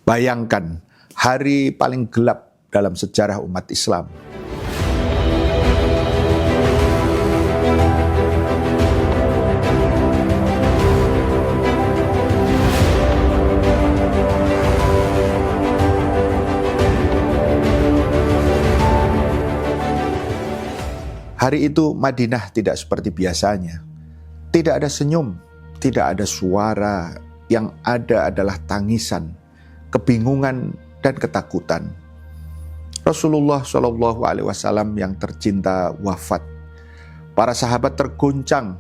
Bayangkan hari paling gelap dalam sejarah umat Islam. Hari itu Madinah tidak seperti biasanya. Tidak ada senyum, tidak ada suara, yang ada adalah tangisan, kebingungan, dan ketakutan. Rasulullah SAW yang tercinta wafat. Para sahabat terguncang.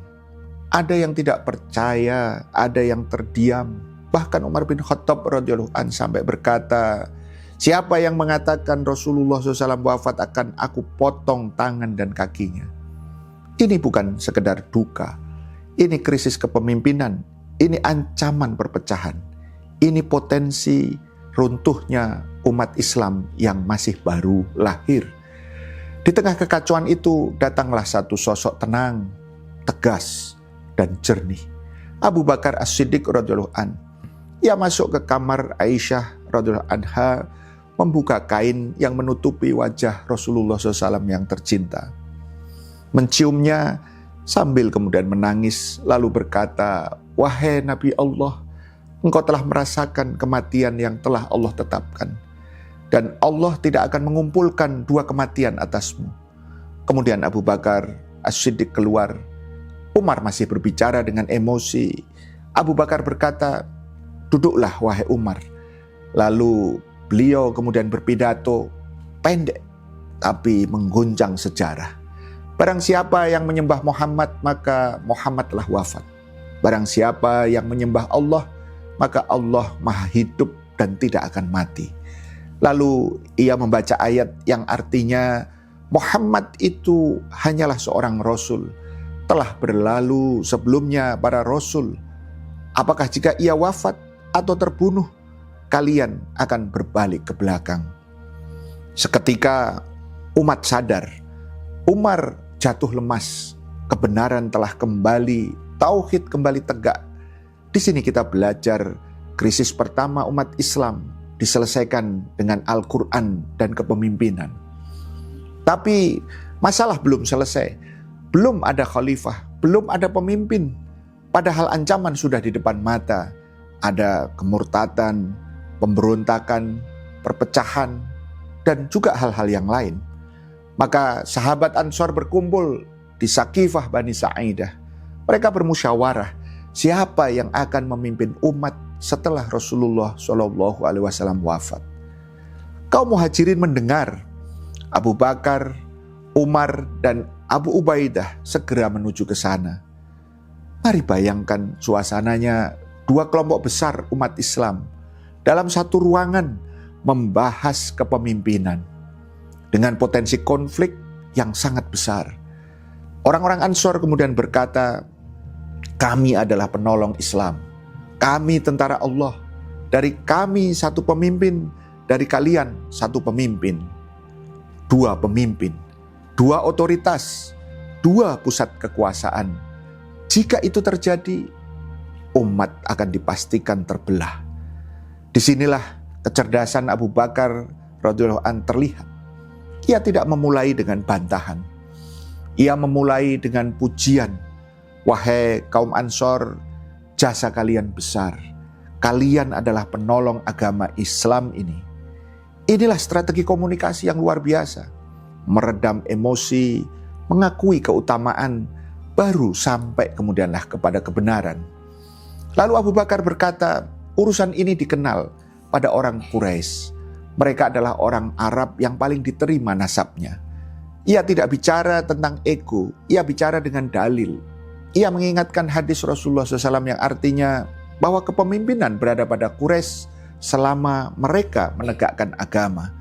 Ada yang tidak percaya, ada yang terdiam. Bahkan Umar bin Khattab radhiyallahu anhu sampai berkata, siapa yang mengatakan Rasulullah SAW wafat akan aku potong tangan dan kakinya. Ini bukan sekedar duka. Ini krisis kepemimpinan. Ini ancaman perpecahan. Ini potensi runtuhnya umat Islam yang masih baru lahir. Di tengah kekacauan itu datanglah satu sosok tenang, tegas, dan jernih. Abu Bakar As-Siddiq radhiyallahu anhu. Ia masuk ke kamar Aisyah radhiyallahu anha, membuka kain yang menutupi wajah Rasulullah SAW yang tercinta. Menciumnya sambil kemudian menangis, lalu berkata, wahai Nabi Allah, engkau telah merasakan kematian yang telah Allah tetapkan. Dan Allah tidak akan mengumpulkan dua kematian atasmu. Kemudian Abu Bakar As-Siddiq keluar. Umar masih berbicara dengan emosi. Abu Bakar berkata, duduklah wahai Umar. Lalu beliau kemudian berpidato pendek tapi mengguncang sejarah. Barang siapa yang menyembah Muhammad, maka Muhammad telah wafat. Barang siapa yang menyembah Allah, maka Allah maha hidup dan tidak akan mati. Lalu ia membaca ayat yang artinya Muhammad itu hanyalah seorang Rasul. Telah berlalu sebelumnya para Rasul. Apakah jika ia wafat atau terbunuh, kalian akan berbalik ke belakang. Seketika umat sadar. Umar jatuh lemas. Kebenaran telah kembali, tauhid kembali tegak. Di sini kita belajar krisis pertama umat Islam diselesaikan dengan Al-Quran dan kepemimpinan. Tapi masalah belum selesai. Belum ada khalifah, belum ada pemimpin. Padahal ancaman sudah di depan mata. Ada kemurtadan, pemberontakan, perpecahan, dan juga hal-hal yang lain. Maka sahabat Ansor berkumpul di Saqifah Bani Sa'idah. Mereka bermusyawarah siapa yang akan memimpin umat setelah Rasulullah SAW wafat. Kaum Muhajirin mendengar. Abu Bakar, Umar, dan Abu Ubaidah segera menuju ke sana. Mari bayangkan suasananya, dua kelompok besar umat Islam dalam satu ruangan membahas kepemimpinan dengan potensi konflik yang sangat besar. Orang-orang Ansor kemudian berkata, kami adalah penolong Islam. Kami tentara Allah. Dari kami satu pemimpin, dari kalian satu pemimpin. Dua pemimpin, dua otoritas, dua pusat kekuasaan. Jika itu terjadi, umat akan dipastikan terbelah. Disinilah kecerdasan Abu Bakar radhiyallahu anhu terlihat. Ia tidak memulai dengan bantahan. Ia memulai dengan pujian. Wahai kaum Ansor, jasa kalian besar. Kalian adalah penolong agama Islam ini. Inilah strategi komunikasi yang luar biasa. Meredam emosi, mengakui keutamaan, baru sampai kemudianlah kepada kebenaran. Lalu Abu Bakar berkata, urusan ini dikenal pada orang Quraisy. Mereka adalah orang Arab yang paling diterima nasabnya. Ia tidak bicara tentang ego, ia bicara dengan dalil. Ia mengingatkan hadis Rasulullah SAW yang artinya bahwa kepemimpinan berada pada Quraisy selama mereka menegakkan agama.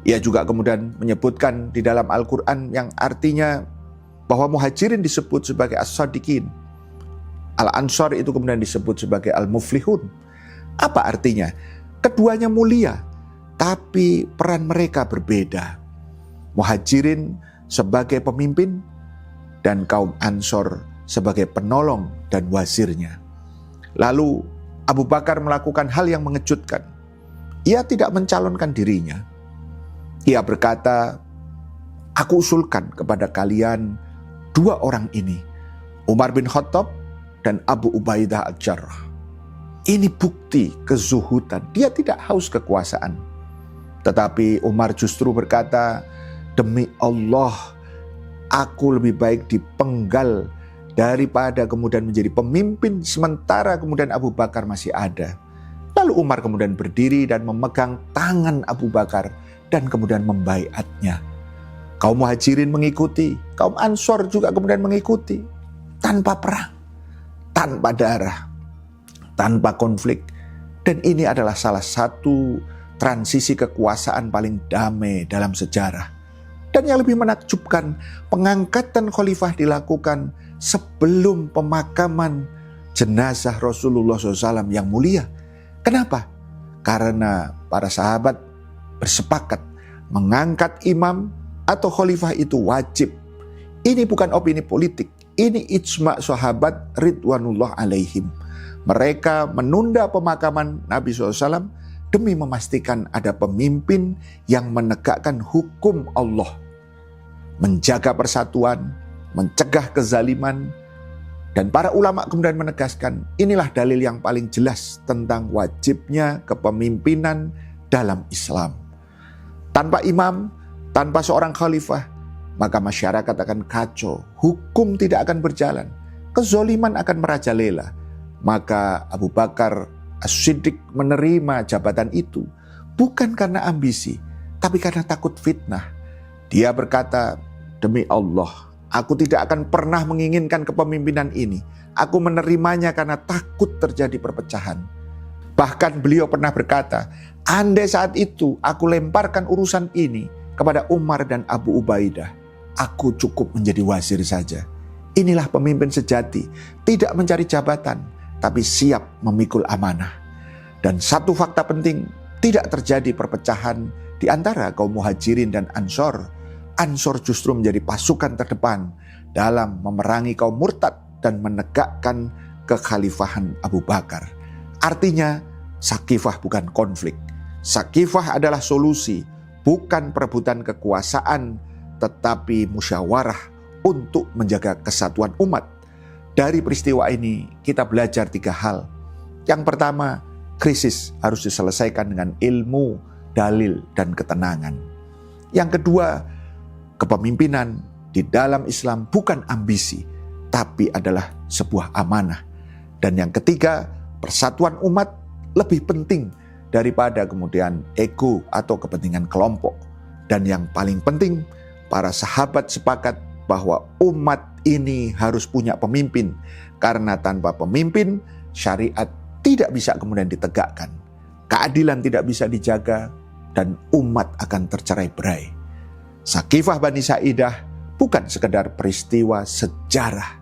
Ia juga kemudian menyebutkan di dalam Al-Quran yang artinya bahwa Muhajirin disebut sebagai As-Sadiqin. Al-Ansor itu kemudian disebut sebagai Al-Muflihun. Apa artinya? Keduanya mulia, tapi peran mereka berbeda. Muhajirin sebagai pemimpin dan kaum Ansor sebagai penolong dan wazirnya. Lalu Abu Bakar melakukan hal yang mengejutkan. ia tidak mencalonkan dirinya. Ia berkata, aku usulkan kepada kalian dua orang ini, Umar bin Khattab dan Abu Ubaidah al-Jarrah. Ini bukti kezuhudan. Dia tidak haus kekuasaan. Tetapi Umar justru berkata, demi Allah, aku lebih baik dipenggal daripada kemudian menjadi pemimpin sementara kemudian Abu Bakar masih ada. Lalu Umar kemudian berdiri dan memegang tangan Abu Bakar dan kemudian membaiatnya. Kaum Muhajirin mengikuti, kaum Ansor juga kemudian mengikuti. Tanpa perang, tanpa darah, tanpa konflik. Dan ini adalah salah satu transisi kekuasaan paling damai dalam sejarah. Dan yang lebih menakjubkan, pengangkatan khalifah dilakukan sebelum pemakaman jenazah Rasulullah SAW yang mulia. Kenapa? Karena para sahabat bersepakat mengangkat imam atau khalifah itu wajib. Ini bukan opini politik, ini ijma' sahabat ridwanullah alaihim. Mereka menunda pemakaman Nabi SAW demi memastikan ada pemimpin yang menegakkan hukum Allah, menjaga persatuan, mencegah kezaliman. Dan para ulama kemudian menegaskan, inilah dalil yang paling jelas tentang wajibnya kepemimpinan dalam Islam. Tanpa imam, tanpa seorang khalifah, maka masyarakat akan kacau, hukum tidak akan berjalan, kezaliman akan merajalela. Maka Abu Bakar As-Siddiq menerima jabatan itu bukan karena ambisi, tapi karena takut fitnah. Dia berkata, demi Allah, aku tidak akan pernah menginginkan kepemimpinan ini. Aku menerimanya karena takut terjadi perpecahan. Bahkan beliau pernah berkata, andai saat itu aku lemparkan urusan ini kepada Umar dan Abu Ubaidah, aku cukup menjadi wazir saja. Inilah pemimpin sejati, tidak mencari jabatan, tapi siap memikul amanah. Dan satu fakta penting, tidak terjadi perpecahan di antara kaum Muhajirin dan Ansor. Ansor justru menjadi pasukan terdepan dalam memerangi kaum murtad dan menegakkan kekhalifahan Abu Bakar. Artinya, Sakifah bukan konflik. Sakifah adalah solusi, bukan perebutan kekuasaan, tetapi musyawarah untuk menjaga kesatuan umat. Dari peristiwa ini, kita belajar 3 hal. Yang pertama, krisis harus diselesaikan dengan ilmu, dalil, dan ketenangan. Yang kedua, kepemimpinan di dalam Islam bukan ambisi, tapi adalah sebuah amanah. Dan yang ketiga, persatuan umat lebih penting daripada kemudian ego atau kepentingan kelompok. Dan yang paling penting, para sahabat sepakat bahwa umat ini harus punya pemimpin, karena tanpa pemimpin, syariat tidak bisa kemudian ditegakkan, keadilan tidak bisa dijaga, dan umat akan tercerai-berai. Sakifah Bani Sa'idah bukan sekedar peristiwa sejarah.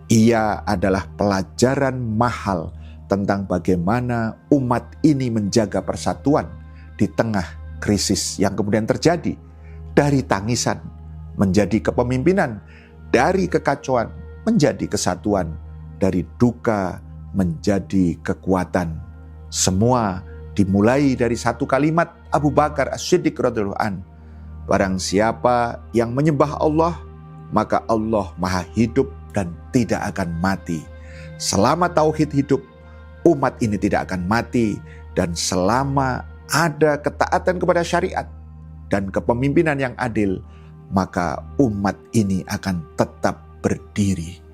Ia adalah pelajaran mahal tentang bagaimana umat ini menjaga persatuan di tengah krisis yang kemudian terjadi. Dari tangisan menjadi kepemimpinan, dari kekacauan menjadi kesatuan, dari duka menjadi kekuatan. Semua dimulai dari satu kalimat Abu Bakar As-Siddiq radhiyallahu anhu. Barang siapa yang menyembah Allah, maka Allah Maha Hidup dan tidak akan mati. Selama tauhid hidup, umat ini tidak akan mati. Dan selama ada ketaatan kepada syariat dan kepemimpinan yang adil, maka umat ini akan tetap berdiri.